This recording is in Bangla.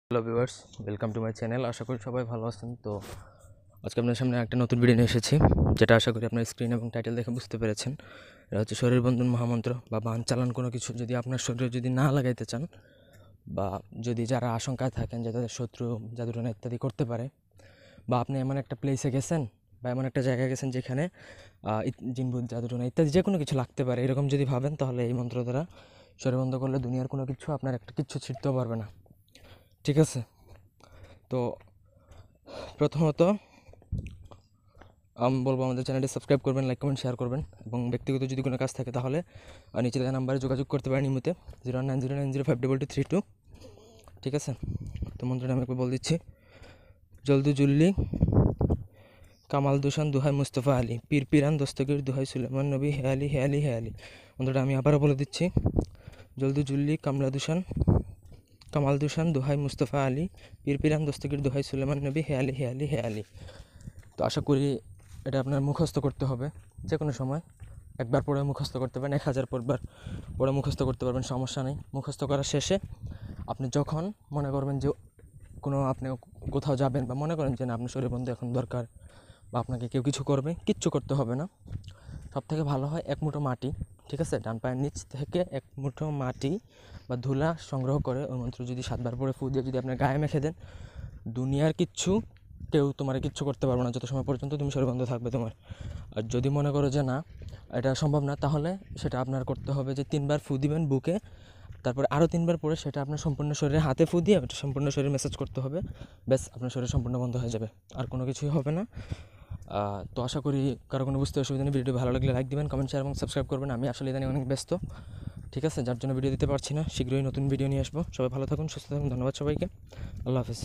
Hello viewers, welcome to my channel. আশা করি সবাই ভালো আছেন। তো আজকে আপনার সামনে একটা নতুন ভিডিও নিয়ে এসেছি, যেটা আশা করি আপনার স্ক্রিন এবং টাইটেল দেখে বুঝতে পেরেছেন। এটা হচ্ছে শরীর বন্ধন মহামন্ত্র বা বান চালান। কোনো কিছু যদি আপনার শরীরে যদি না লাগাইতে চান, বা যদি যারা আশঙ্কায় থাকেন যে তাদের শত্রু জাদুটনা ইত্যাদি করতে পারে, বা আপনি এমন একটা প্লেসে গেছেন বা এমন একটা জায়গায় গেছেন যেখানে জিনভূত জাদুটনা ইত্যাদি যে কোনো কিছু লাগতে পারে, এরকম যদি ভাবেন, তাহলে এই মন্ত্র দ্বারা শরীর বন্ধ করলে দুনিয়ার কোনো কিছু আপনার একটা কিচ্ছু ছিঁড়তেও পারবে না। ঠিক আছে? তো প্রথমত আমি বলবো আমাদের চ্যানেলটি সাবস্ক্রাইব করবেন, লাইক কমেন্ট শেয়ার করবেন, এবং ব্যক্তিগত যদি কোনো কাজ থাকে তাহলে নিচে দেওয়া নাম্বারে যোগাযোগ করতে পারেন ইমুতে 09090522232। ঠিক আছে? তো মন্ত্রটা আমি একবার বলে দিচ্ছি। জলদু জুল্লি কামাল দুশান দুহাই মুস্তফা আলী, পীর পিরান দস্তগীর দুহাই সুলেমান নবী হে আলী হে আলী হে আলী। মন্ত্রটা আমি আবারও বলে দিচ্ছি। জলদু জুল্লি কামাল দুশান দুহাই মুস্তফা আলী, পীর পিরান দস্তগীর দুহাই সুলেমান নবী হে আলী হে আলী হে আলী। তো আশা করি এটা আপনার মুখস্থ করতে হবে যে কোনো সময়। একবার পড়ে মুখস্থ করতে পারেন, 1000 বার পড়ে মুখস্থ করতে পারবেন, সমস্যা নেই। মুখস্থ করার শেষে আপনি যখন মনে করবেন যে আপনি কোথাও যাবেন, বা মনে করেন যে না আপনার শরীর বন্ধু এখন দরকার, বা আপনাকে কেউ কিছু করবে, কিচ্ছু করতে হবে না। সবথেকে ভালো হয় এক মুঠো মাটি, ঠিক আছে, ডান পায়ের নিচ থেকে এক মুঠো মাটি বা ধুলা সংগ্রহ করে ওই মন্ত্র যদি 7 বার পরে ফু দিয়ে যদি আপনার গায়ে মেখে দেন, দুনিয়ার কেউ তোমার কিচ্ছু করতে পারবে না যত সময় পর্যন্ত তুমি শরীরবন্ধ থাকবে তোমার। আর যদি মনে করো যে না এটা সম্ভব না, তাহলে সেটা আপনার করতে হবে যে 3 বার ফু দিবেন বুকে, তারপরে আরও 3 বার পরে সেটা আপনার সম্পূর্ণ শরীরে হাতে ফু দিয়ে ওটা সম্পূর্ণ শরীর ম্যাসাজ করতে হবে। ব্যাস, আপনার শরীর সম্পূর্ণ বন্ধ হয়ে যাবে, আর কোনো কিছুই হবে না। তো আশা করি কারো কোনো বুঝতে অসুবিধা নেই। ভিডিও ভালো লাগলে লাইক দিবেন, কমেন্ট শেয়ার এবং সাবস্ক্রাইব করবেন। আমি আসলে ইদানিং অনেক ব্যস্ত, ঠিক আছে, যার জন্য ভিডিও দিতে পারছি না। শীঘ্রই নতুন ভিডিও নিয়ে আসবো। সবাই ভালো থাকুন, সুস্থ থাকুন। ধন্যবাদ সবাইকে। আল্লাহ হাফেজ।